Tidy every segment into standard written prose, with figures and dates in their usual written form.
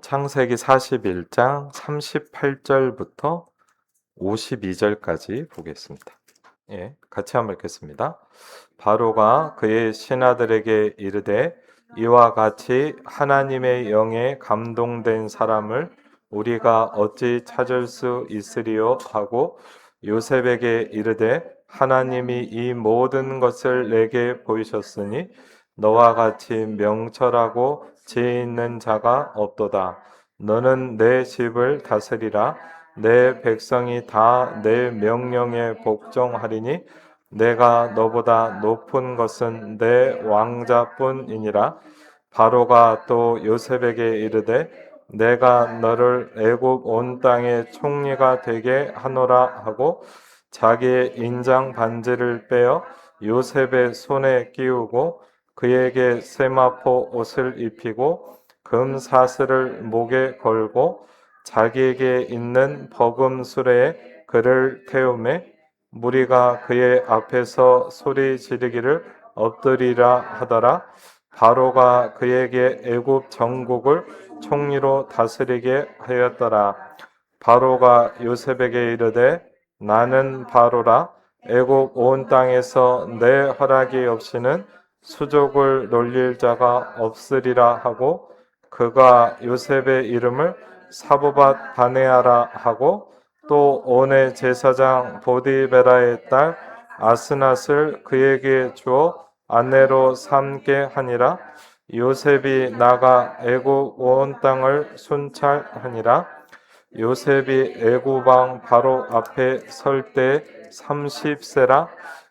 창세기 41장 38절부터 52절까지 보겠습니다. 예, 같이 한번 읽겠습니다. 바로가 그의 신하들에게 이르되 이와 같이 하나님의 영에 감동된 사람을 우리가 어찌 찾을 수 있으리요 하고 요셉에게 이르되 하나님이 이 모든 것을 내게 보이셨으니 너와 같이 명철하고 지혜 있는 자가 없도다. 너는 내 집을 다스리라. 내 백성이 다 내 명령에 복종하리니 내가 너보다 높은 것은 내 왕자뿐이니라. 바로가 또 요셉에게 이르되 내가 너를 애굽 온 땅의 총리가 되게 하노라 하고 자기의 인장 반지를 빼어 요셉의 손에 끼우고 그에게 세마포 옷을 입히고 금 사슬을 목에 걸고 자기에게 있는 버금 수레에 그를 태우매 무리가 그의 앞에서 소리 지르기를 엎드리라 하더라. 바로가 그에게 애굽 전국을 총리로 다스리게 하였더라. 바로가 요셉에게 이르되 나는 바로라. 애굽 온 땅에서 내 허락이 없이는 수족을 놀릴 자가 없으리라 하고 그가 요셉의 이름을 사보밧 바네아라 하고 또 온의 제사장 보디베라의 딸 아스낫을 그에게 주어 아내로 삼게 하니라. 요셉이 나가 애굽 온 땅을 순찰하니라. 요셉이 애굽 왕 바로 앞에 설 때 30세라.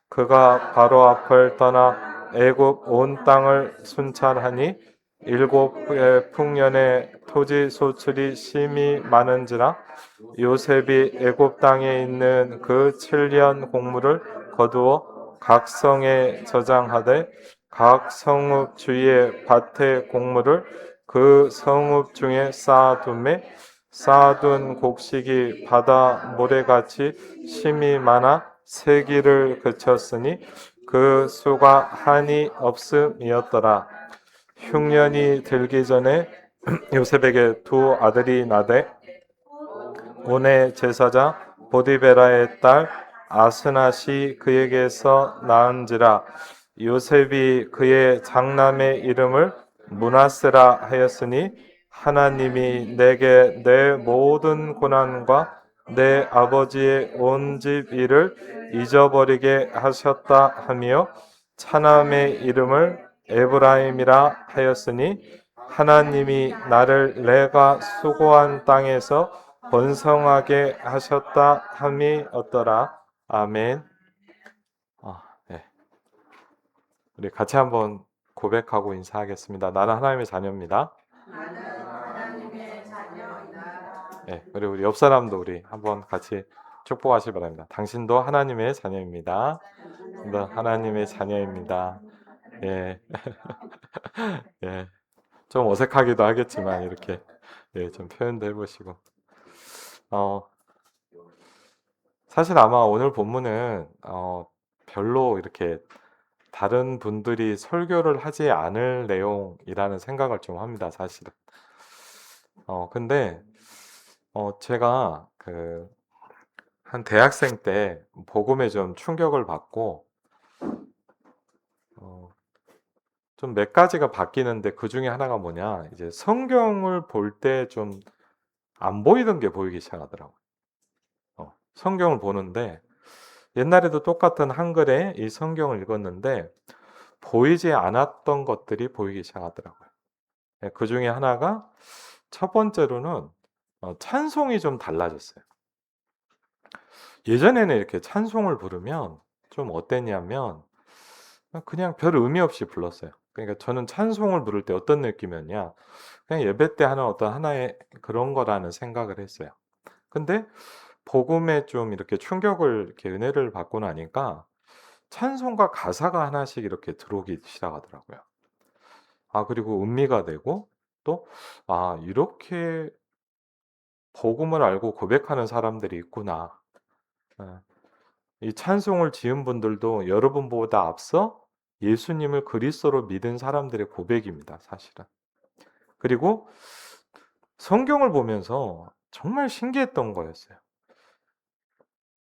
그가 바로 앞을 떠나 애굽 온 땅을 순찰하니 7의 풍년에 토지 소출이 심히 많은지라. 요셉이 애굽 땅에 있는 그 7년 곡물을 거두어 각 성에 저장하되 각 성읍 주위의 밭의 곡물을 그 성읍 중에 쌓아두매 쌓아둔 곡식이 바다 모래같이 심이 많아 세기를 그쳤으니 그 수가 한이 없음이었더라. 흉년이 들기 전에 요셉에게 두 아들이 나되 온의 제사장 보디베라의 딸 아스낫이 그에게서 낳은지라. 요셉이 그의 장남의 이름을 므낫세라 하였으니 하나님이 내게 내 모든 고난과 내 아버지의 온 집 일을 잊어버리게 하셨다 하며 차남의 이름을 에브라임이라 하였으니 하나님이 나를 내가 수고한 땅에서 번성하게 하셨다 함이 어떠라. 아멘. 네. 우리 같이 한번 고백하고 인사하겠습니다. 나는 하나님의 자녀입니다. 네, 그리고 우리 옆 사람도 우리 한번 같이 축복하시기 바랍니다. 당신도 하나님의 자녀입니다. 너 하나님의 자녀입니다. 예, 예. 좀 어색하기도 하겠지만 이렇게 좀 표현도 해보시고. 사실 아마 오늘 본문은 별로 이렇게 다른 분들이 설교를 하지 않을 내용이라는 생각을 좀 합니다, 사실은. 근데 제가 한 대학생 때 복음에 좀 충격을 받고 좀 몇 가지가 바뀌는데 그 중에 하나가 뭐냐, 이제 성경을 볼 때 좀 안 보이던 게 보이기 시작하더라고요. 성경을 보는데 옛날에도 똑같은 한글에 이 성경을 읽었는데 보이지 않았던 것들이 보이기 시작하더라고요. 그 중에 하나가 첫 번째로는 찬송이 좀 달라졌어요. 예전에는 이렇게 찬송을 부르면 좀 어땠냐면 그냥 별 의미 없이 불렀어요. 그러니까 저는 찬송을 부를 때 어떤 느낌이었냐, 그냥 예배 때 하는 어떤 하나의 그런 거라는 생각을 했어요. 근데 복음에 좀 이렇게 충격을, 이렇게 은혜를 받고 나니까 찬송과 가사가 하나씩 이렇게 들어오기 시작하더라고요. 그리고 음미가 되고 또 이렇게 복음을 알고 고백하는 사람들이 있구나. 예. 이 찬송을 지은 분들도 여러분보다 앞서 예수님을 그리스도로 믿은 사람들의 고백입니다, 사실은. 그리고 성경을 보면서 정말 신기했던 거였어요.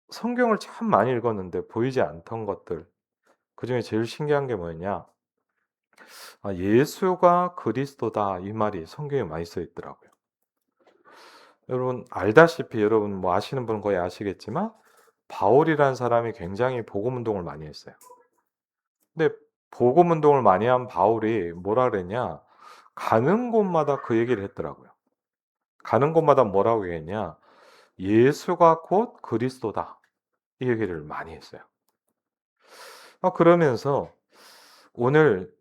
성경을 참 많이 읽었는데 보이지 않던 것들. 그중에 제일 신기한 게 뭐였냐? 예수가 그리스도다 이 말이 성경에 많이 써 있더라고요. 여러분 알다시피 여러분 뭐 아시는 분은 거의 아시겠지만 바울이라는 사람이 굉장히 복음 운동을 많이 했어요. 근데 복음 운동을 많이 한 바울이 뭐라 그랬냐? 가는 곳마다 그 얘기를 했더라고요. 가는 곳마다 뭐라고 얘기했냐? 예수가 곧 그리스도다. 이 얘기를 많이 했어요. 그러면서 오늘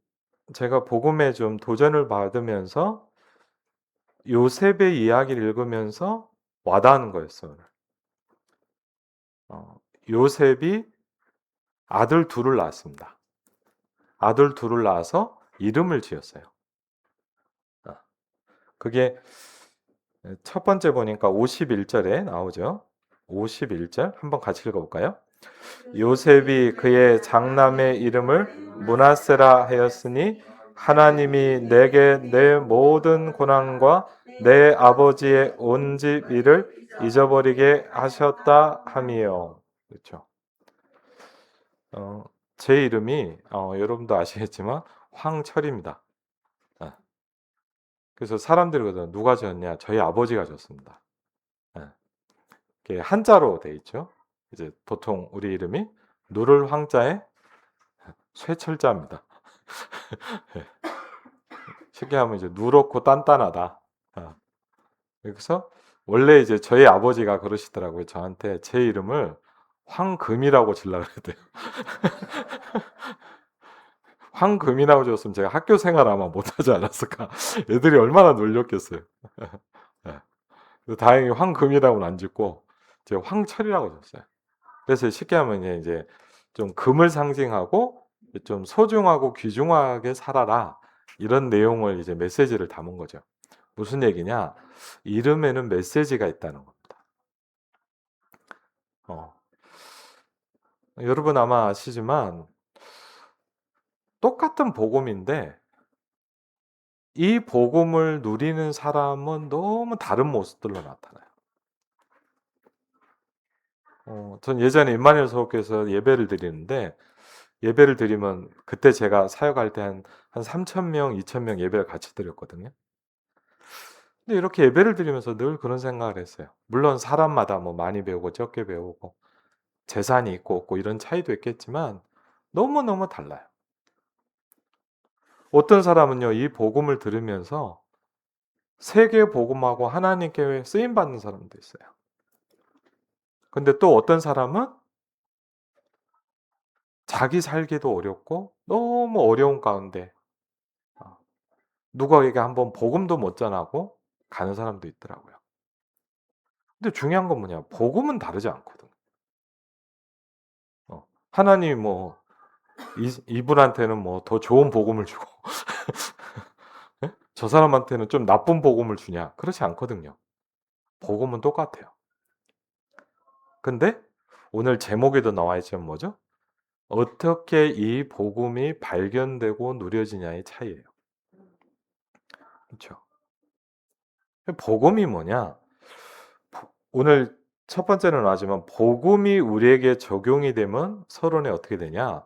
제가 복음에 좀 도전을 받으면서 요셉의 이야기를 읽으면서 와닿는 거였어요. 오늘. 요셉이 아들 둘을 낳았습니다. 아들 둘을 낳아서 이름을 지었어요. 그게 첫 번째 보니까 51절에 나오죠. 51절 한번 같이 읽어볼까요? 요셉이 그의 장남의 이름을 므낫세라 하였으니 하나님이 내게 내 모든 고난과 내 아버지의 온 집 일을 잊어버리게 하셨다 함이요. 그렇죠. 제 이름이 여러분도 아시겠지만 황철입니다. 그래서 사람들이 그러죠. 누가 지었냐? 저희 아버지가 지었습니다. 이게 한자로 돼 있죠. 이제 보통 우리 이름이 누를 황자에 쇠철자입니다. 쉽게 하면 이제 누렇고 단단하다. 그래서 원래 이제 저희 아버지가 그러시더라고요. 저한테 제 이름을 황금이라고 지으려고 그랬대요. 황금이라고 지었으면 제가 학교 생활 아마 못하지 않았을까. 애들이 얼마나 놀렸겠어요. 다행히 황금이라고는 안 짓고 제가 황철이라고 졌어요. 그래서 쉽게 하면 이제 좀 금을 상징하고 좀 소중하고 귀중하게 살아라 이런 내용을 이제 메시지를 담은 거죠. 무슨 얘기냐? 이름에는 메시지가 있다는 겁니다. 여러분 아마 아시지만 똑같은 복음인데 이 복음을 누리는 사람은 너무 다른 모습들로 나타나요. 전 예전에 임마누엘 서울교회에서 예배를 드리는데 예배를 드리면 그때 제가 사역할 때 한 3,000명, 2,000명 예배를 같이 드렸거든요. 근데 이렇게 예배를 드리면서 늘 그런 생각을 했어요. 물론 사람마다 뭐 많이 배우고 적게 배우고 재산이 있고 없고 이런 차이도 있겠지만 너무너무 달라요. 어떤 사람은요, 이 복음을 들으면서 세계 복음하고 하나님께 쓰임 받는 사람도 있어요. 근데 또 어떤 사람은 자기 살기도 어렵고 너무 어려운 가운데 누구에게 한번 복음도 못 전하고 가는 사람도 있더라고요. 근데 중요한 건 뭐냐? 복음은 다르지 않거든. 하나님이 뭐 이분한테는 뭐 더 좋은 복음을 주고 저 사람한테는 좀 나쁜 복음을 주냐? 그렇지 않거든요. 복음은 똑같아요. 근데 오늘 제목에도 나와 있지만 뭐죠? 어떻게 이 복음이 발견되고 누려지냐의 차이예요. 그렇죠? 복음이 뭐냐? 오늘 첫 번째는 나지만 복음이 우리에게 적용이 되면 서론에 어떻게 되냐?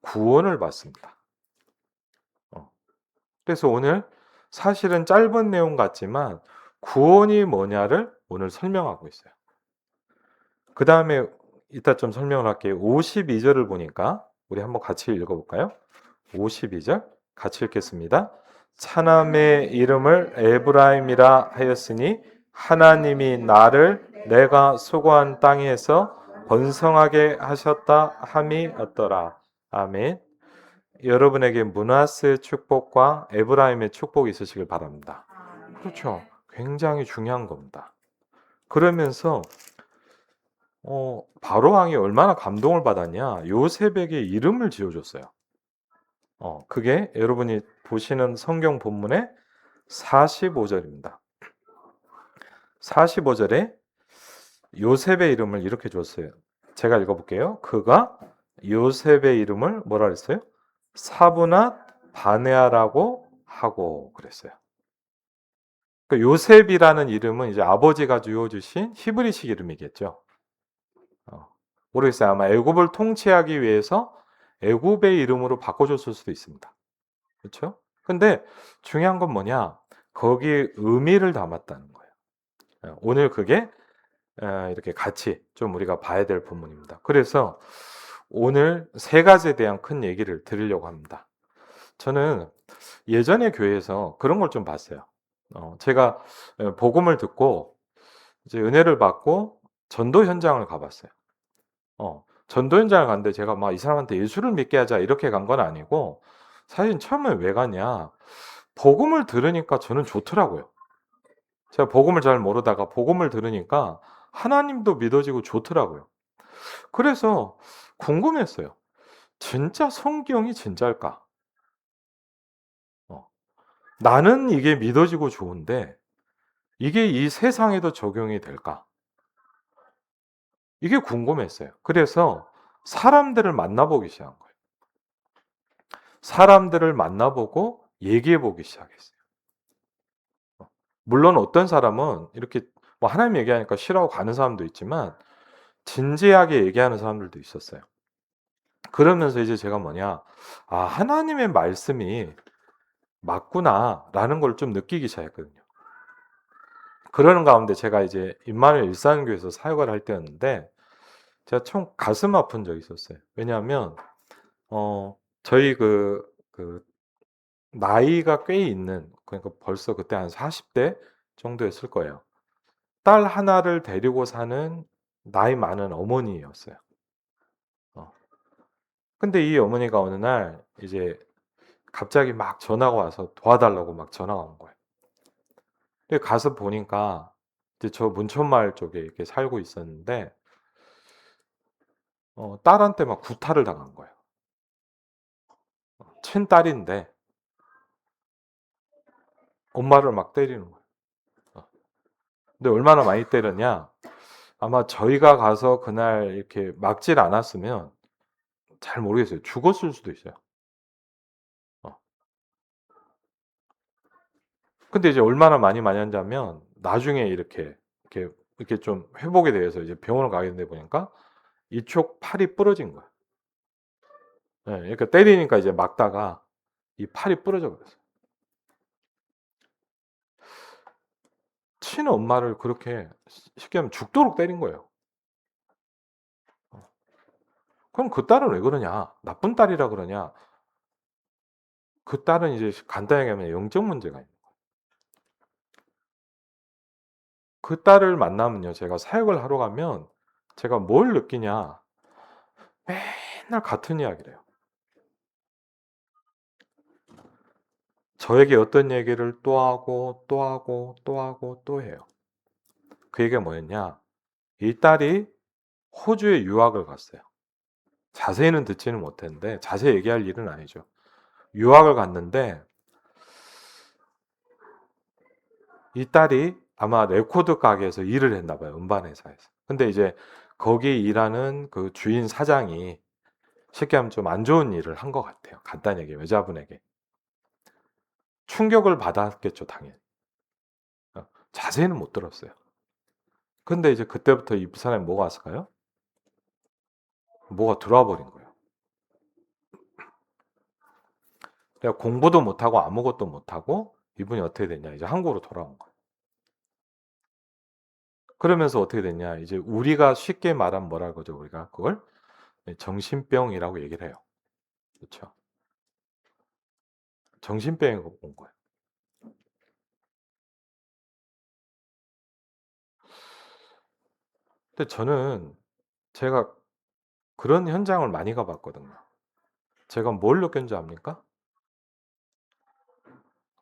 구원을 받습니다. 그래서 오늘 사실은 짧은 내용 같지만 구원이 뭐냐를 오늘 설명하고 있어요. 그 다음에 이따 좀 설명을 할게요. 52절을 보니까 우리 한번 같이 읽어볼까요? 52절 같이 읽겠습니다. 차남의 이름을 에브라임이라 하였으니 하나님이 나를 내가 수고한 땅에서 번성하게 하셨다 함이 없더라. 아멘. 여러분에게 므낫세의 축복과 에브라임의 축복이 있으시길 바랍니다. 그렇죠. 굉장히 중요한 겁니다. 그러면서 바로 왕이 얼마나 감동을 받았냐? 요셉에게 이름을 지어줬어요. 그게 여러분이 보시는 성경 본문의 45절입니다. 45절에 요셉의 이름을 이렇게 줬어요. 제가 읽어볼게요. 그가 요셉의 이름을 뭐라 그랬어요? 사브낫 바네아라고 하고 그랬어요. 그 요셉이라는 이름은 이제 아버지가 지어주신 히브리식 이름이겠죠. 어, 모르겠어요. 아마 애굽을 통치하기 위해서 애굽의 이름으로 바꿔줬을 수도 있습니다. 그렇죠? 근데 중요한 건 뭐냐? 거기에 의미를 담았다는 거예요. 오늘 그게 이렇게 같이 좀 우리가 봐야 될 부분입니다. 그래서 오늘 세 가지에 대한 큰 얘기를 드리려고 합니다. 저는 예전에 교회에서 그런 걸 좀 봤어요. 제가 복음을 듣고 이제 은혜를 받고 전도 현장을 가봤어요. 전도 현장을 갔는데 제가 막 이 사람한테 예수를 믿게 하자 이렇게 간 건 아니고 사실 처음에 왜 갔냐? 복음을 들으니까 저는 좋더라고요. 제가 복음을 잘 모르다가 복음을 들으니까 하나님도 믿어지고 좋더라고요. 그래서 궁금했어요. 진짜 성경이 진짜일까? 어, 나는 이게 믿어지고 좋은데 이게 이 세상에도 적용이 될까? 이게 궁금했어요. 그래서 사람들을 만나보기 시작한 거예요. 사람들을 만나보고 얘기해보기 시작했어요. 물론 어떤 사람은 이렇게 뭐 하나님 얘기하니까 싫어하고 가는 사람도 있지만 진지하게 얘기하는 사람들도 있었어요. 그러면서 이제 제가 뭐냐, 아, 하나님의 말씀이 맞구나라는 걸 좀 느끼기 시작했거든요. 그러는 가운데 제가 이제 임마누엘 일산교회에서 사역을 할 때였는데 제가 참 가슴 아픈 적이 있었어요. 왜냐하면 저희 그 나이가 꽤 있는, 그러니까 벌써 그때 한 40대 정도였을 거예요. 딸 하나를 데리고 사는 나이 많은 어머니였어요. 어. 근데 이 어머니가 어느 날 이제 갑자기 막 전화가 와서 도와달라고 막 전화가 온 거예요. 근데 가서 보니까 이제 저 문천마을 쪽에 이렇게 살고 있었는데 딸한테 막 구타를 당한 거예요. 친딸인데 엄마를 막 때리는 거예요. 어. 근데 얼마나 많이 때렸냐? 아마 저희가 가서 그날 이렇게 막질 않았으면 잘 모르겠어요. 죽었을 수도 있어요. 어. 근데 이제 얼마나 많이 맞았냐면 나중에 이렇게 좀 회복에 대해서 이제 병원을 가게 되는데 보니까 이쪽 팔이 부러진 거야. 예, 그러니까 때리니까 이제 막다가 이 팔이 부러져 버렸어요. 친엄마를 그렇게 쉽게 하면 죽도록 때린 거예요. 어. 그럼 그 딸은 왜 그러냐? 나쁜 딸이라 그러냐? 그 딸은 이제 간단하게 하면 영적 문제가 있는 거예요. 그 딸을 만나면요, 제가 사역을 하러 가면 제가 뭘 느끼냐? 맨날 같은 이야기를 해요. 저에게 어떤 얘기를 또 하고 또 하고 또 하고 또 해요. 그 얘기가 뭐였냐? 이 딸이 호주에 유학을 갔어요. 자세히는 듣지는 못했는데 자세히 얘기할 일은 아니죠. 유학을 갔는데 이 딸이 아마 레코드 가게에서 일을 했나 봐요. 음반 회사에서. 근데 이제 거기 일하는 그 주인 사장이 쉽게 하면 좀 안 좋은 일을 한 것 같아요. 간단히 얘기해 여자분에게. 충격을 받았겠죠, 당연히. 자세히는 못 들었어요. 근데 이제 그때부터 이 사람이 뭐가 왔을까요? 뭐가 들어와 버린 거예요. 내가 공부도 못하고 아무것도 못하고 이분이 어떻게 됐냐. 이제 한국으로 돌아온 거예요. 그러면서 어떻게 됐냐. 이제 우리가 쉽게 말하면 뭐라 그러죠, 우리가? 그걸 정신병이라고 얘기를 해요. 그렇죠. 정신병이 온 거예요. 근데 저는 제가 그런 현장을 많이 가봤거든요. 제가 뭘 느꼈는지 압니까?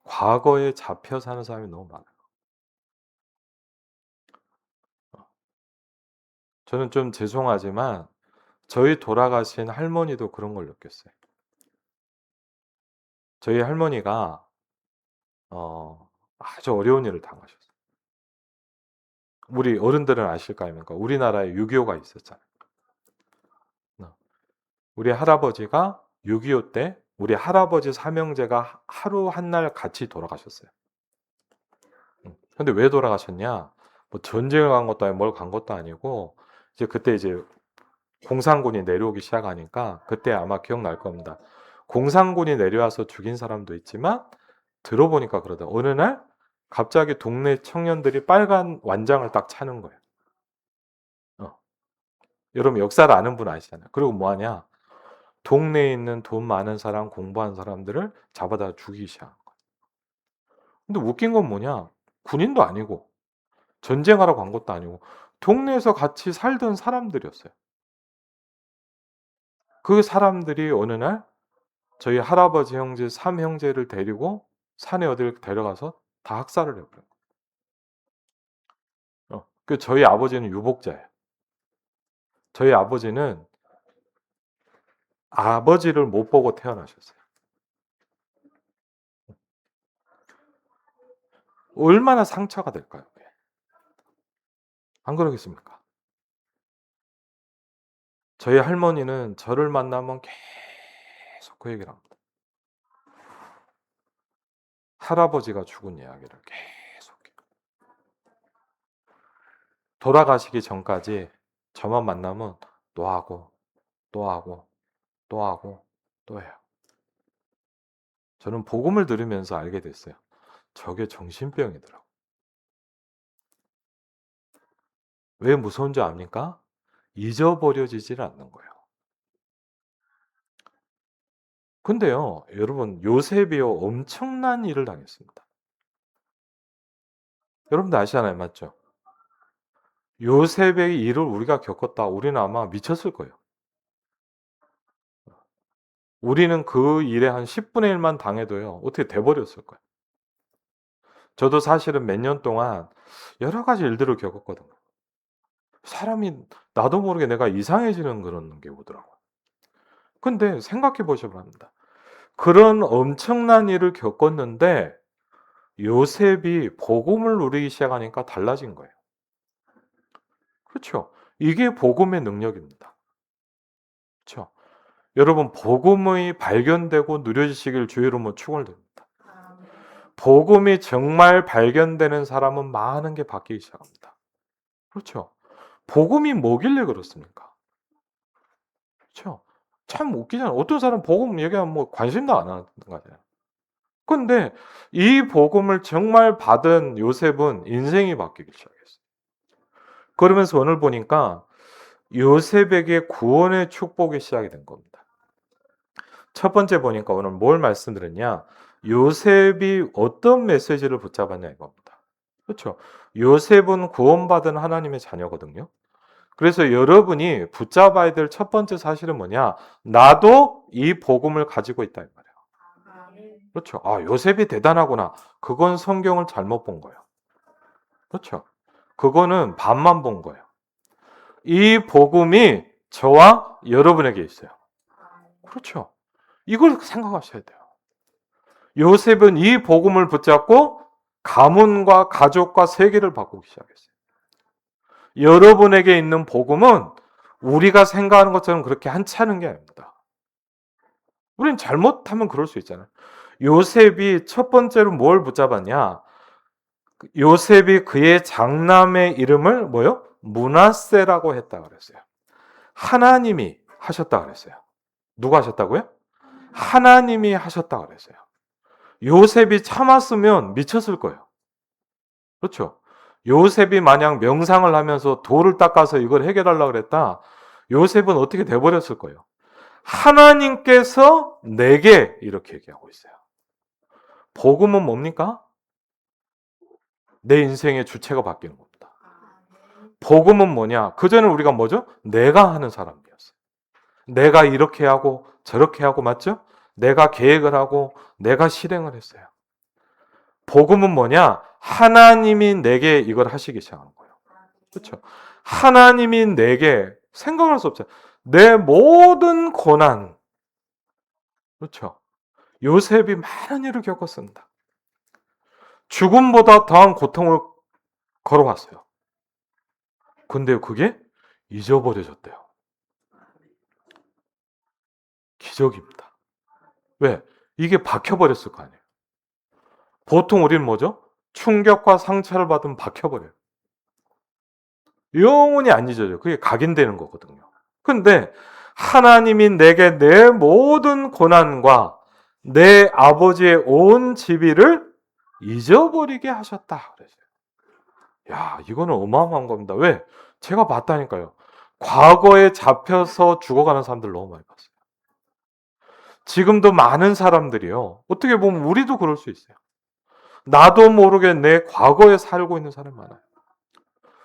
과거에 잡혀 사는 사람이 너무 많아요. 저는 좀 죄송하지만 저희 돌아가신 할머니도 그런 걸 느꼈어요. 저희 할머니가 아주 어려운 일을 당하셨어요. 우리 어른들은 아실 거 아닙니까? 우리나라에 6.25가 있었잖아요. 우리 할아버지가 6.25 때 우리 할아버지 삼형제가 하루 한 날 같이 돌아가셨어요. 근데 왜 돌아가셨냐? 뭐 전쟁을 간 것도 아니고 뭘 간 것도 아니고 이제 그때 이제 공산군이 내려오기 시작하니까 그때 아마 기억날 겁니다. 공산군이 내려와서 죽인 사람도 있지만 들어보니까 그러다 어느 날 갑자기 동네 청년들이 빨간 완장을 딱 차는 거예요. 어. 여러분 역사를 아는 분 아시잖아요. 그리고 뭐 하냐? 동네에 있는 돈 많은 사람, 공부한 사람들을 잡아다 죽이기 시작한 거예요. 근데 웃긴 건 뭐냐? 군인도 아니고 전쟁하러 간 것도 아니고 동네에서 같이 살던 사람들이었어요. 그 사람들이 어느 날 저희 할아버지 형제 3형제를 데리고 산에 어디를 데려가서 다 학살을 해버려요. 그 저희 아버지는 유복자예요. 저희 아버지는 아버지를 못 보고 태어나셨어요. 얼마나 상처가 될까요? 안 그러겠습니까? 저희 할머니는 저를 만나면 계속 그 얘기를 합니다. 할아버지가 죽은 이야기를 계속. 돌아가시기 전까지 저만 만나면 또 하고, 또 하고, 또 하고, 또 해요. 저는 복음을 들으면서 알게 됐어요. 저게 정신병이더라고. 왜 무서운 줄 압니까? 잊어버려지질 않는 거예요. 근데요, 여러분, 요셉이요, 엄청난 일을 당했습니다. 여러분도 아시잖아요, 맞죠? 요셉의 일을 우리가 겪었다. 우리는 아마 미쳤을 거예요. 우리는 그 일에 한 10분의 1만 당해도요, 어떻게 돼버렸을 거예요. 저도 사실은 몇 년 동안 여러 가지 일들을 겪었거든요. 사람이 나도 모르게 내가 이상해지는 그런 게 오더라고요. 근데 생각해 보셔야 합니다. 그런 엄청난 일을 겪었는데 요셉이 복음을 누리기 시작하니까 달라진 거예요. 그렇죠? 이게 복음의 능력입니다. 그렇죠? 여러분 복음이 발견되고 누려지시길 주의 이름으로 축원드립니다. 복음이 정말 발견되는 사람은 많은 게 바뀌기 시작합니다. 그렇죠? 복음이 뭐길래 그렇습니까? 그렇죠? 참 웃기잖아요. 어떤 사람 복음 얘기하면 뭐 관심도 안 하는 거잖아요. 근데 이 복음을 정말 받은 요셉은 인생이 바뀌기 시작했어요. 그러면서 오늘 보니까 요셉에게 구원의 축복이 시작이 된 겁니다. 첫 번째 보니까 오늘 뭘 말씀드렸냐? 요셉이 어떤 메시지를 붙잡았냐 이겁니다. 그렇죠? 요셉은 구원받은 하나님의 자녀거든요. 그래서 여러분이 붙잡아야 될 첫 번째 사실은 뭐냐? 나도 이 복음을 가지고 있다 이 말이에요. 그렇죠? 아, 요셉이 대단하구나. 그건 성경을 잘못 본 거예요. 그렇죠? 그거는 반만 본 거예요. 이 복음이 저와 여러분에게 있어요. 그렇죠? 이걸 생각하셔야 돼요. 요셉은 이 복음을 붙잡고 가문과 가족과 세계를 바꾸기 시작했어요. 여러분에게 있는 복음은 우리가 생각하는 것처럼 그렇게 한찮은 게 아닙니다. 우리는 잘못하면 그럴 수 있잖아요. 요셉이 첫 번째로 뭘 붙잡았냐? 요셉이 그의 장남의 이름을 뭐요? 므낫세라고 했다 그랬어요. 하나님이 하셨다 그랬어요. 누가 하셨다고요? 하나님이 하셨다 그랬어요. 요셉이 참았으면 미쳤을 거예요. 그렇죠? 요셉이 만약 명상을 하면서 돌을 닦아서 이걸 해결하려고 그랬다. 요셉은 어떻게 돼버렸을 거예요. 하나님께서 내게 이렇게 얘기하고 있어요. 복음은 뭡니까? 내 인생의 주체가 바뀌는 겁니다. 복음은 뭐냐? 그전에 우리가 뭐죠? 내가 하는 사람이었어요. 내가 이렇게 하고 저렇게 하고 맞죠? 내가 계획을 하고 내가 실행을 했어요. 복음은 뭐냐? 하나님이 내게 이걸 하시기 시작하는 거예요. 그렇죠? 하나님이 내게 생각할 수 없어요. 내 모든 고난, 그렇죠? 요셉이 많은 일을 겪었습니다. 죽음보다 더한 고통을 걸어왔어요. 근데 그게 잊어버려졌대요. 기적입니다. 왜? 이게 박혀버렸을 거 아니에요. 보통 우리는 뭐죠? 충격과 상처를 받으면 박혀버려요. 영원히 안 잊어져요. 그게 각인되는 거거든요. 근데 하나님이 내게 내 모든 고난과 내 아버지의 온 지비를 잊어버리게 하셨다. 그랬어요. 야, 이거는 어마어마한 겁니다. 왜? 제가 봤다니까요. 과거에 잡혀서 죽어가는 사람들 너무 많이 봤어요. 지금도 많은 사람들이요. 어떻게 보면 우리도 그럴 수 있어요. 나도 모르게 내 과거에 살고 있는 사람이 많아요.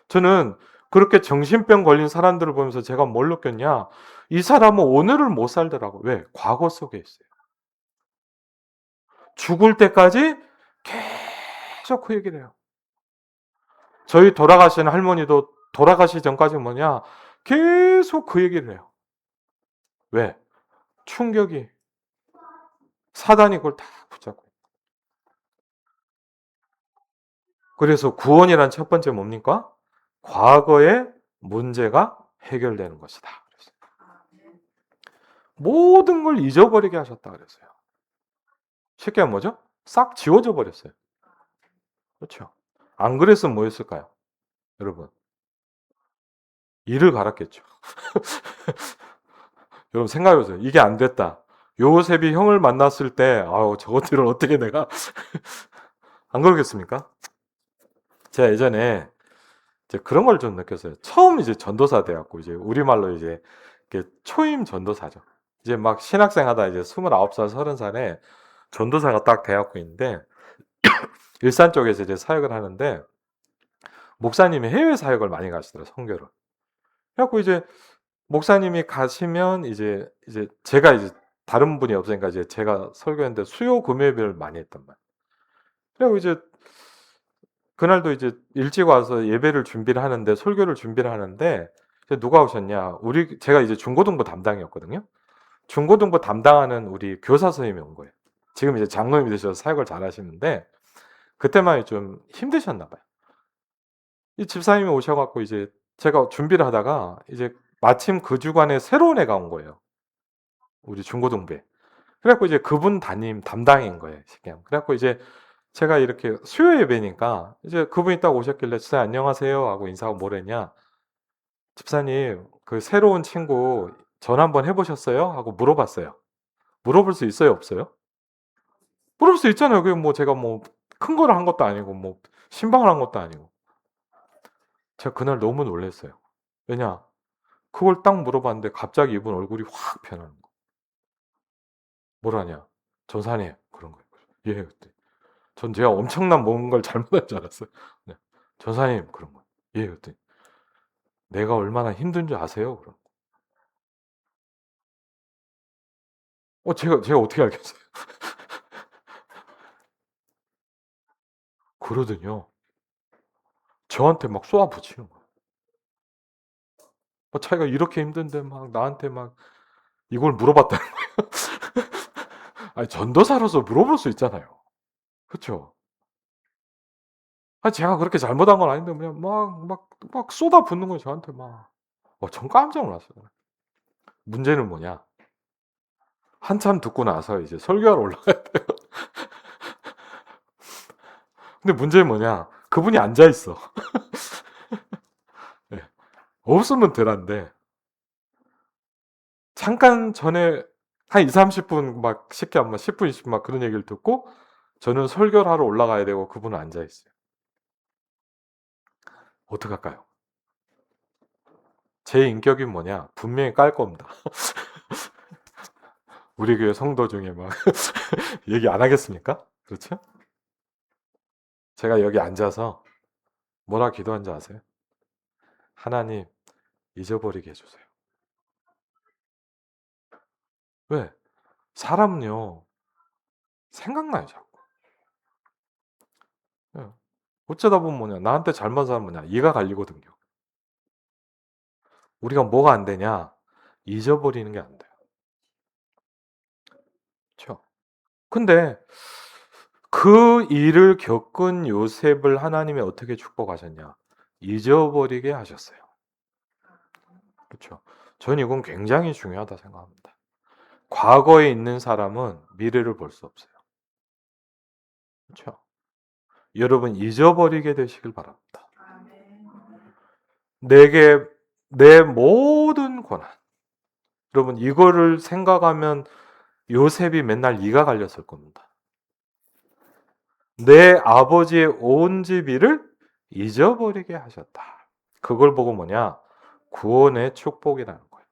저는 그렇게 정신병 걸린 사람들을 보면서 제가 뭘 느꼈냐? 이 사람은 오늘을 못 살더라고요. 왜? 과거 속에 있어요. 죽을 때까지 계속 그 얘기를 해요. 저희 돌아가신 할머니도 돌아가시 전까지 뭐냐? 계속 그 얘기를 해요. 왜? 충격이. 사단이 그걸 다 붙잡고. 그래서 구원이란 첫 번째 뭡니까? 과거의 문제가 해결되는 것이다. 모든 걸 잊어버리게 하셨다 그랬어요. 쉽게 하면 뭐죠? 싹 지워져 버렸어요. 그렇죠. 안 그랬으면 뭐였을까요? 여러분. 이를 갈았겠죠. 여러분 생각해보세요. 이게 안 됐다. 요셉이 형을 만났을 때, 아우, 저것들을 어떻게 내가, 안 그러겠습니까? 제가 예전에 이제 그런 걸 좀 느꼈어요. 처음 이제 전도사 돼갖고, 이제 우리말로 이제 초임 전도사죠. 이제 막 신학생 하다 이제 29살, 30살에 전도사가 딱 돼갖고 있는데, 일산 쪽에서 이제 사역을 하는데, 목사님이 해외 사역을 많이 가시더라고요, 선교를. 그래갖고 이제 목사님이 가시면 이제 제가 이제 다른 분이 없으니까 이제 제가 설교했는데 수요 금요일을 많이 했단 말이에요. 그리고 이제 그날도 이제 일찍 와서 예배를 준비를 하는데 설교를 준비를 하는데 이제 누가 오셨냐? 제가 이제 중고등부 담당이었거든요. 중고등부 담당하는 우리 교사 선생님이 온 거예요. 지금 이제 장로님이 되셔서 사역을 잘 하시는데 그때만 좀 힘드셨나 봐요. 이 집사님이 오셔갖고 이제 제가 준비를 하다가 이제 마침 그 주간에 새로운 애가 온 거예요. 우리 중고등부에. 그래갖고 이제 그분 담당인 거예요. 쉽게 하면. 그래갖고 이제 제가 이렇게 수요 예배니까 이제 그분이 딱 오셨길래 집사님 안녕하세요 하고 인사하고 뭐랬냐. 집사님 그 새로운 친구 전화 한번 해보셨어요? 하고 물어봤어요. 물어볼 수 있어요? 없어요? 물어볼 수 있잖아요. 그게 뭐 제가 뭐 큰 거를 한 것도 아니고 뭐 신방을 한 것도 아니고. 제가 그날 너무 놀랐어요. 왜냐? 그걸 딱 물어봤는데 갑자기 이분 얼굴이 확 변하는 거. 뭐라냐? 전사님 그런 거예요. 예, 그때. 전 제가 엄청난 뭔가를 잘못한 줄 알았어요. 네. 전사님 그런 거. 예, 그때. 내가 얼마나 힘든 줄 아세요? 그럼. 제가 어떻게 알겠어요? 그러더니요. 저한테 막 쏘아붙이는 거예요. 자기가 이렇게 힘든데 막 나한테 막 이걸 물어봤다는 거예요. 아니, 전도사로서 물어볼 수 있잖아요. 그쵸? 아니, 제가 그렇게 잘못한 건 아닌데 그냥 막 쏟아붓는 거예요, 저한테 막. 전 깜짝 놀랐어요. 문제는 뭐냐? 한참 듣고 나서 이제 설교하러 올라가야 돼요. 근데 문제는 뭐냐? 그분이 앉아 있어. 네. 없으면 덜한데 잠깐 전에 한 2-30분 막 쉽게 안 막 10분, 20분 막 그런 얘기를 듣고 저는 설교를 하러 올라가야 되고 그분은 앉아 있어요. 어떡할까요? 제 인격이 뭐냐? 분명히 깔 겁니다. 우리 교회 성도 중에 막 얘기 안 하겠습니까? 그렇죠? 제가 여기 앉아서 뭐라 기도한지 아세요? 하나님 잊어버리게 해 주세요. 왜? 사람은요. 생각나요, 자꾸. 예. 어쩌다 보면 뭐냐? 나한테 잘못한 사람은 뭐냐? 이가 갈리거든요. 우리가 뭐가 안 되냐? 잊어버리는 게 안 돼요. 그쵸? 근데 그 일을 겪은 요셉을 하나님이 어떻게 축복하셨냐? 잊어버리게 하셨어요. 그쵸? 저는 이건 굉장히 중요하다 생각합니다. 과거에 있는 사람은 미래를 볼 수 없어요. 그쵸? 여러분 잊어버리게 되시길 바랍니다. 내게 내 모든 고난. 여러분 이거를 생각하면 요셉이 맨날 이가 갈렸을 겁니다. 내 아버지의 온 집일을 잊어버리게 하셨다. 그걸 보고 뭐냐? 구원의 축복이라는 거예요.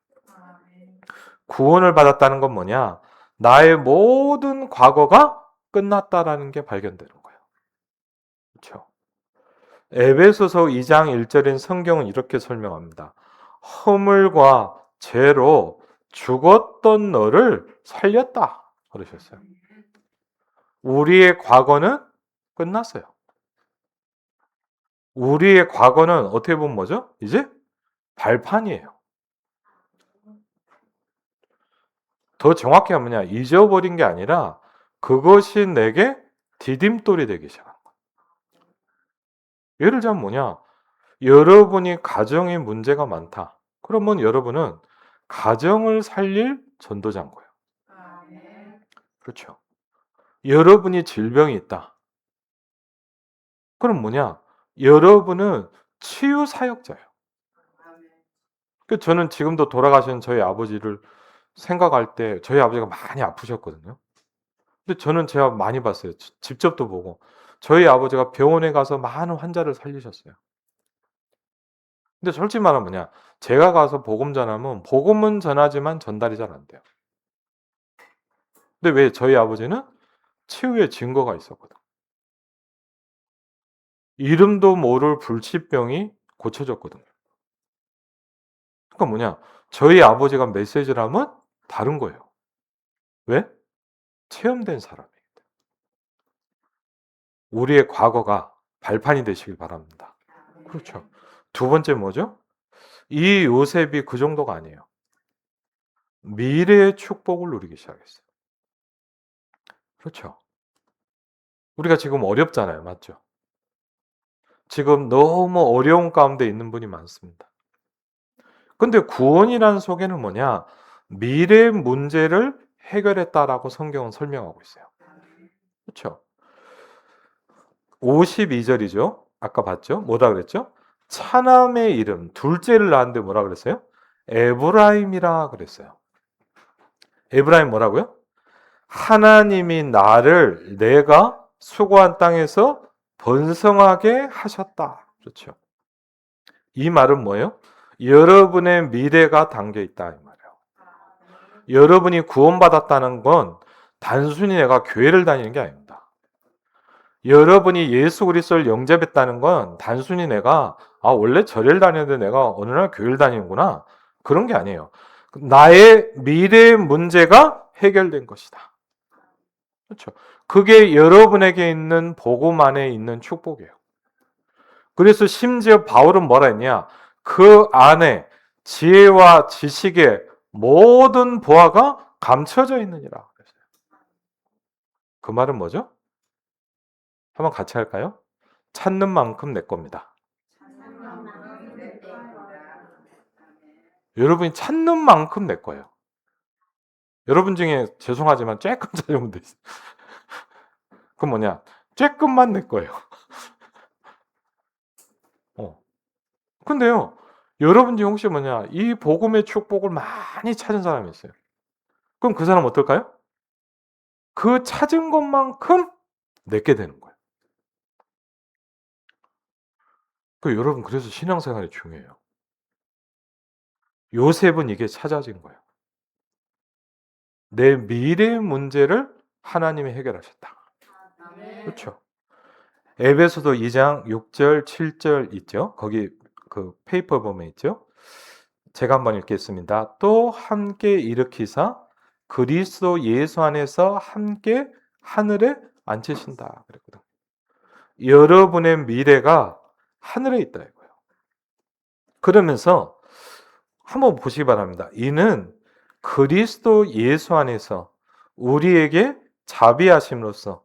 구원을 받았다는 건 뭐냐? 나의 모든 과거가 끝났다라는 게 발견되는 거예요. 그렇죠? 에베소서 2장 1절인 성경은 이렇게 설명합니다. 허물과 죄로 죽었던 너를 살렸다. 그러셨어요. 우리의 과거는 끝났어요. 우리의 과거는 어떻게 보면 뭐죠? 이제 발판이에요. 더 정확히 하면 뭐냐? 잊어버린 게 아니라 그것이 내게 디딤돌이 되기 시작한 거예요. 예를 들자면 뭐냐? 여러분이 가정에 문제가 많다. 그러면 여러분은 가정을 살릴 전도자인 거예요. 그렇죠. 여러분이 질병이 있다. 그럼 뭐냐? 여러분은 치유 사역자예요. 저는 지금도 돌아가신 저희 아버지를 생각할 때 저희 아버지가 많이 아프셨거든요. 근데 저는 제가 많이 봤어요. 직접도 보고. 저희 아버지가 병원에 가서 많은 환자를 살리셨어요. 근데 솔직히 말하면 뭐냐? 제가 가서 복음 전하면 복음은 전하지만 전달이 잘 안 돼요. 근데 왜 저희 아버지는 치유의 증거가 있었거든. 이름도 모를 불치병이 고쳐졌거든요. 그러니까 뭐냐? 저희 아버지가 메시지를 하면 다른 거예요. 왜? 체험된 사람이에요. 우리의 과거가 발판이 되시길 바랍니다. 그렇죠. 두 번째 뭐죠? 이 요셉이 그 정도가 아니에요. 미래의 축복을 누리기 시작했어요. 그렇죠. 우리가 지금 어렵잖아요. 맞죠? 지금 너무 어려운 가운데 있는 분이 많습니다. 근데 구원이라는 속에는 뭐냐? 미래의 문제를 해결했다라고 성경은 설명하고 있어요. 그렇죠? 52절이죠. 아까 봤죠? 뭐라 그랬죠? 차남의 이름, 둘째를 낳았는데 뭐라 그랬어요? 에브라임이라 그랬어요. 에브라임 뭐라고요? 하나님이 나를 내가 수고한 땅에서 번성하게 하셨다. 그렇죠. 이 말은 뭐예요? 여러분의 미래가 담겨 있다 이 말이에요. 여러분이 구원받았다는 건 단순히 내가 교회를 다니는 게 아닙니다. 여러분이 예수 그리스도를 영접했다는 건 단순히 내가 원래 절을 다녔는데 내가 어느 날 교회를 다니는구나 그런 게 아니에요. 나의 미래의 문제가 해결된 것이다. 그렇죠. 그게 여러분에게 있는 복음 안에 있는 축복이에요. 그래서 심지어 바울은 뭐라 했냐? 그 안에 지혜와 지식의 모든 보화가 감춰져 있느니라. 그 말은 뭐죠? 한번 같이 할까요? 찾는 만큼 내 겁니다. 여러분이 찾는 만큼 내 거예요. 여러분 중에 죄송하지만 쬐끔 찾으면 돼. 그럼 뭐냐? 쬐끔만 내 거예요. 근데요, 여러분 중에 혹시 뭐냐? 이 복음의 축복을 많이 찾은 사람이 있어요. 그럼 그 사람 어떨까요? 그 찾은 것만큼 내게 되는 거예요. 여러분 그래서 신앙생활이 중요해요. 요셉은 이게 찾아진 거예요. 내 미래의 문제를 하나님이 해결하셨다. 그렇죠. 에베소서 2장 6절 7절 있죠. 거기 그 페이퍼 보면 있죠. 제가 한번 읽겠습니다. 또 함께 일으키사 그리스도 예수 안에서 함께 하늘에 앉히신다 그랬거든. 여러분의 미래가 하늘에 있다 이거예요. 그러면서 한번 보시기 바랍니다. 이는 그리스도 예수 안에서 우리에게 자비하심으로써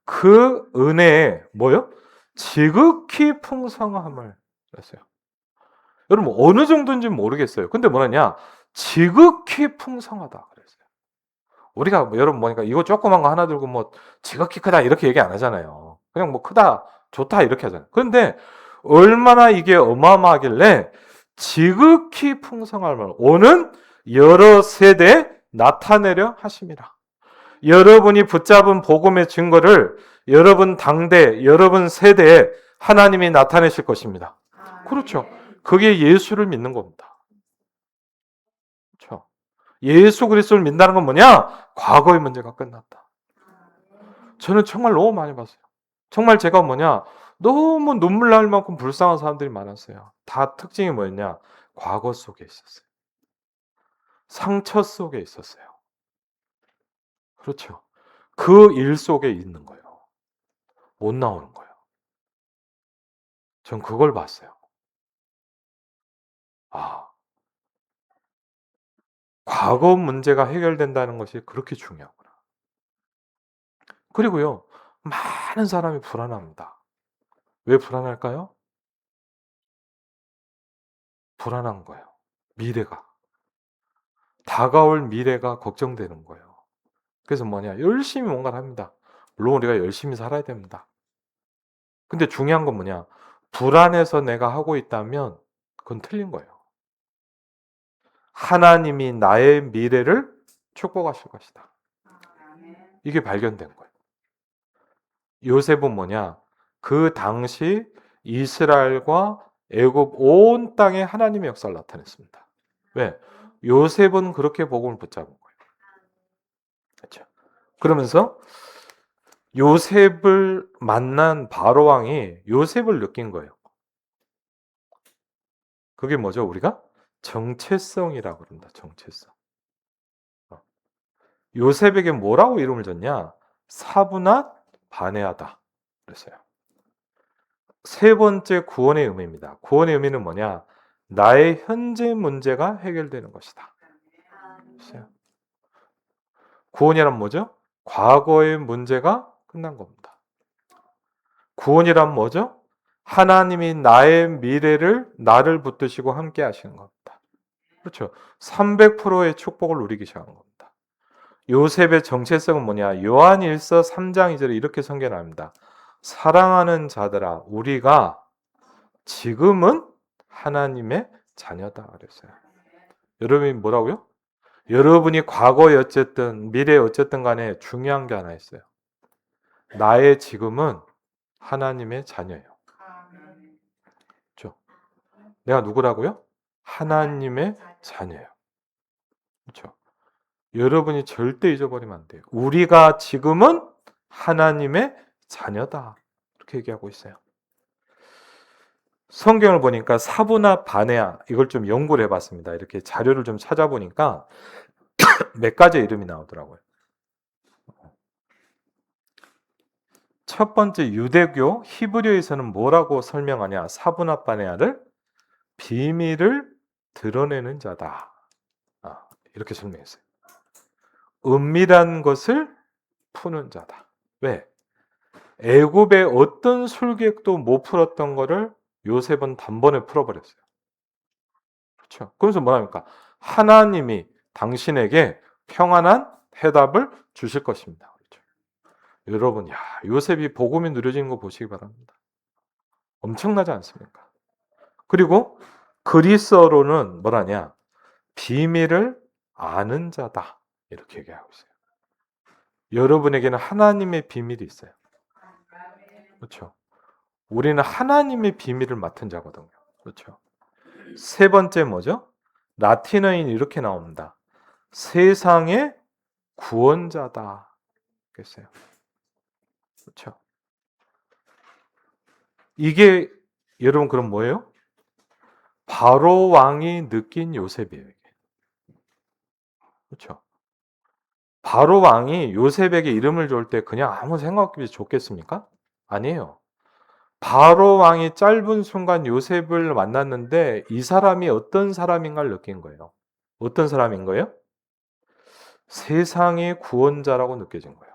그 은혜에 뭐요? 지극히 풍성함을 그랬어요. 여러분 어느 정도인지 모르겠어요. 근데 뭐냐? 지극히 풍성하다 그랬어요. 우리가 여러분 뭐니까 이거 조그만 거 하나 들고 뭐 지극히 크다 이렇게 얘기 안 하잖아요. 그냥 뭐 크다 좋다 이렇게 하잖아요. 그런데 얼마나 이게 어마어마하길래 지극히 풍성함을 오는 여러 세대에 나타내려 하심이라. 여러분이 붙잡은 복음의 증거를 여러분 당대, 여러분 세대에 하나님이 나타내실 것입니다. 그렇죠. 그게 예수를 믿는 겁니다. 그렇죠. 예수 그리스도를 믿는다는 건 뭐냐? 과거의 문제가 끝났다. 저는 정말 너무 많이 봤어요. 정말 제가 뭐냐? 너무 눈물 날 만큼 불쌍한 사람들이 많았어요. 다 특징이 뭐였냐? 과거 속에 있었어요. 상처 속에 있었어요. 그렇죠. 그 일 속에 있는 거예요. 못 나오는 거예요. 전 그걸 봤어요. 아, 과거 문제가 해결된다는 것이 그렇게 중요하구나. 그리고요, 많은 사람이 불안합니다. 왜 불안할까요? 불안한 거예요. 미래가. 다가올 미래가 걱정되는 거예요. 그래서 뭐냐, 열심히 뭔가를 합니다. 물론 우리가 열심히 살아야 됩니다. 근데 중요한 건 뭐냐, 불안해서 내가 하고 있다면 그건 틀린 거예요. 하나님이 나의 미래를 축복하실 것이다. 이게 발견된 거예요. 요셉은 뭐냐, 그 당시 이스라엘과 애굽 온 땅에 하나님의 역사를 나타냈습니다. 왜? 요셉은 그렇게 복음을 붙잡은 거예요. 그렇죠? 그러면서 요셉을 만난 바로 왕이 요셉을 느낀 거예요. 그게 뭐죠? 우리가 정체성이라고 그럽니다. 정체성. 요셉에게 뭐라고 이름을 줬냐? 사분한 반해하다 그랬어요. 세 번째 구원의 의미입니다. 구원의 의미는 뭐냐? 나의 현재 문제가 해결되는 것이다. 구원이란 뭐죠? 과거의 문제가 끝난 겁니다. 구원이란 뭐죠? 하나님이 나의 미래를 나를 붙드시고 함께 하시는 겁니다. 그렇죠. 300%의 축복을 누리기 시작한 겁니다. 요셉의 정체성은 뭐냐? 요한일서 3장 2절에 이렇게 선언합니다. 사랑하는 자들아, 우리가 지금은 하나님의 자녀다 그랬어요. 여러분이 뭐라고요? 여러분이 과거에 어쨌든 미래에 어쨌든 간에 중요한 게 하나 있어요. 나의 지금은 하나님의 자녀예요. 그렇죠? 내가 누구라고요? 하나님의 자녀예요. 그렇죠? 여러분이 절대 잊어버리면 안 돼요. 우리가 지금은 하나님의 자녀다. 이렇게 얘기하고 있어요. 성경을 보니까 사부나 바네아 이걸 좀 연구를 해봤습니다. 이렇게 자료를 좀 찾아보니까 몇 가지 이름이 나오더라고요. 첫 번째 유대교 히브리어에서는 뭐라고 설명하냐? 사부나 바네아를 비밀을 드러내는 자다. 이렇게 설명했어요. 은밀한 것을 푸는 자다. 왜? 애굽의 어떤 술객도 못 풀었던 거를 요셉은 단번에 풀어버렸어요. 그렇죠? 그래서 뭐랍니까? 하나님이 당신에게 평안한 해답을 주실 것입니다. 그렇죠? 여러분, 요셉이 복음이 누려지는 거 보시기 바랍니다. 엄청나지 않습니까? 그리고 그리스어로는 뭐라냐? 비밀을 아는 자다. 이렇게 얘기하고 있어요. 여러분에게는 하나님의 비밀이 있어요. 그렇죠? 우리는 하나님의 비밀을 맡은 자거든요. 그렇죠? 세 번째 뭐죠? 라틴어인 이렇게 나옵니다. 세상의 구원자다. 그랬어요. 그렇죠? 이게 여러분 그럼 뭐예요? 바로 왕이 느낀 요셉이에요. 이게. 그렇죠? 바로 왕이 요셉에게 이름을 줄 때 그냥 아무 생각 없이 줬겠습니까? 아니에요. 바로 왕이 짧은 순간 요셉을 만났는데 이 사람이 어떤 사람인가를 느낀 거예요. 어떤 사람인 거예요? 세상의 구원자라고 느껴진 거예요.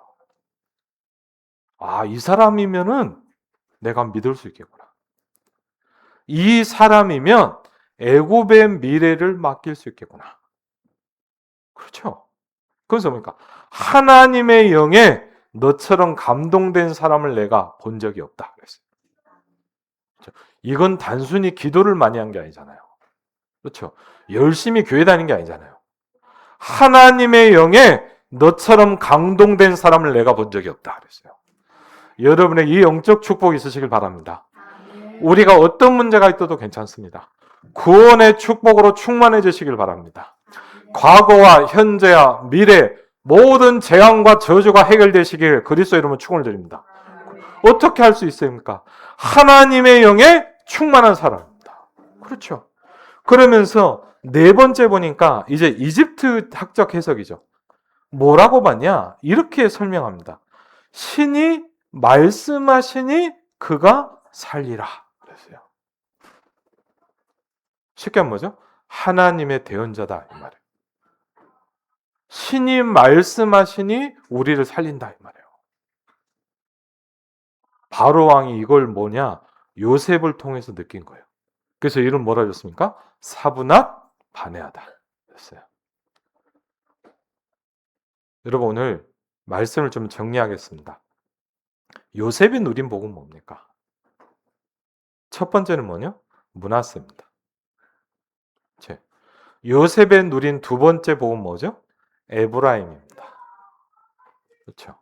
이 사람이면은 내가 믿을 수 있겠구나. 이 사람이면 애굽의 미래를 맡길 수 있겠구나. 그렇죠? 그래서 뭡니까? 하나님의 영에 너처럼 감동된 사람을 내가 본 적이 없다. 그랬어요. 이건 단순히 기도를 많이 한 게 아니잖아요. 그렇죠? 열심히 교회 다니는 게 아니잖아요. 하나님의 영에 너처럼 감동된 사람을 내가 본 적이 없다 그랬어요. 여러분의 이 영적 축복이 있으시길 바랍니다. 우리가 어떤 문제가 있어도 괜찮습니다. 구원의 축복으로 충만해지시길 바랍니다. 과거와 현재와 미래 모든 재앙과 저주가 해결되시길 그리스도 이름으로 축원을 드립니다. 어떻게 할 수 있습니까? 하나님의 영에 충만한 사람입니다. 그렇죠. 그러면서 네 번째 보니까 이제 이집트 학적 해석이죠. 뭐라고 봤냐? 이렇게 설명합니다. 신이 말씀하시니 그가 살리라. 그랬어요. 쉽게 하면 뭐죠? 하나님의 대언자다 이 말이에요. 신이 말씀하시니 우리를 살린다 이 말이에요. 바로 왕이 이걸 뭐냐? 요셉을 통해서 느낀 거예요. 그래서 이름 뭐라 줬습니까? 사분합 반해하다 였어요. 여러분 오늘 말씀을 좀 정리하겠습니다. 요셉이 누린 복은 뭡니까? 첫 번째는 뭐냐? 므낫세입니다. 요셉의 누린 두 번째 복은 뭐죠? 에브라임입니다. 그렇죠.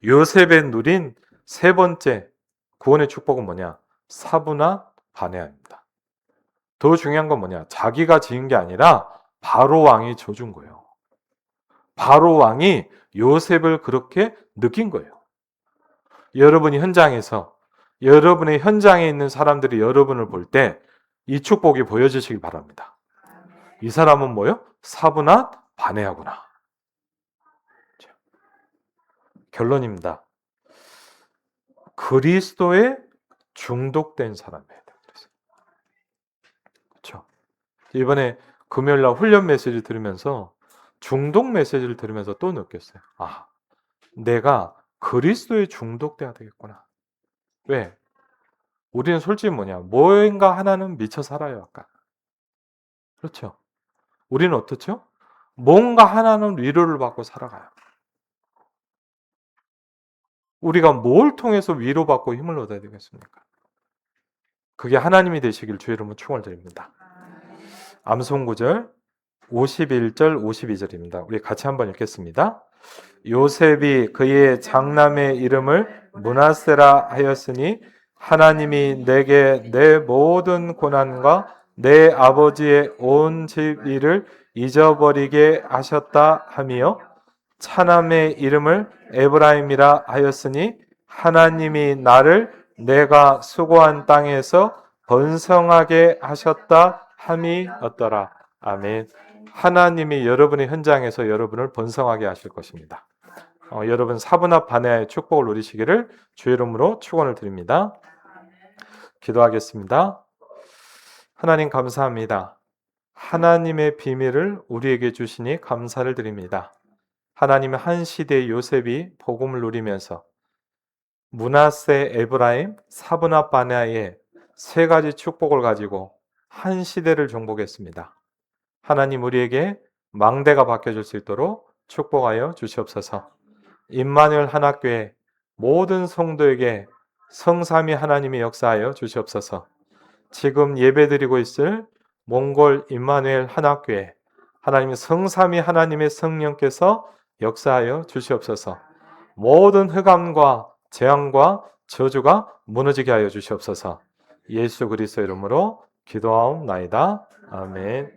요셉의 누린 세 번째 구원의 축복은 뭐냐? 사분합 반해합니다. 더 중요한 건 뭐냐? 자기가 지은 게 아니라 바로 왕이 줘준 거예요. 바로 왕이 요셉을 그렇게 느낀 거예요. 여러분이 현장에서 여러분의 현장에 있는 사람들이 여러분을 볼 때 이 축복이 보여지시길 바랍니다. 이 사람은 뭐요? 사분합 반해하구나. 결론입니다. 그리스도에 중독된 사람이에요. 그렇죠. 이번에 금요일날 훈련 메시지 들으면서 중독 메시지를 들으면서 또 느꼈어요. 아, 내가 그리스도에 중독돼야 되겠구나. 왜? 우리는 솔직히 뭐냐? 뭔가 하나는 미쳐 살아요. 아까. 그렇죠. 우리는 어떻죠? 뭔가 하나는 위로를 받고 살아가요. 우리가 뭘 통해서 위로받고 힘을 얻어야 되겠습니까? 그게 하나님이 되시길 주의 이름으로 축원을 드립니다. 암송구절 51절 52절입니다. 우리 같이 한번 읽겠습니다. 요셉이 그의 장남의 이름을 므낫세라 하였으니 하나님이 내게 내 모든 고난과 내 아버지의 온 집 일을 잊어버리게 하셨다 하며 차남의 이름을 에브라임이라 하였으니 하나님이 나를 내가 수고한 땅에서 번성하게 하셨다 함이 어떠라. 아멘. 하나님이 여러분의 현장에서 여러분을 번성하게 하실 것입니다. 여러분 사분합 반해의 축복을 누리시기를 주의 이름으로 축원을 드립니다. 기도하겠습니다. 하나님 감사합니다. 하나님의 비밀을 우리에게 주시니 감사를 드립니다. 하나님의 한 시대의 요셉이 복음을 누리면서 므낫세, 에브라임, 사분합 반해의 세 가지 축복을 가지고 한 시대를 정복했습니다. 하나님 우리에게 망대가 바뀌어질 수 있도록 축복하여 주시옵소서. 임마누엘 한학교회 모든 성도에게 성삼위 하나님이 역사하여 주시옵소서. 지금 예배드리고 있을 몽골 임마누엘 한학교회 하나님 성삼위 하나님의 성령께서 역사하여 주시옵소서. 모든 흑암과 재앙과 저주가 무너지게 하여 주시옵소서. 예수 그리스도 이름으로 기도하옵나이다. 아멘.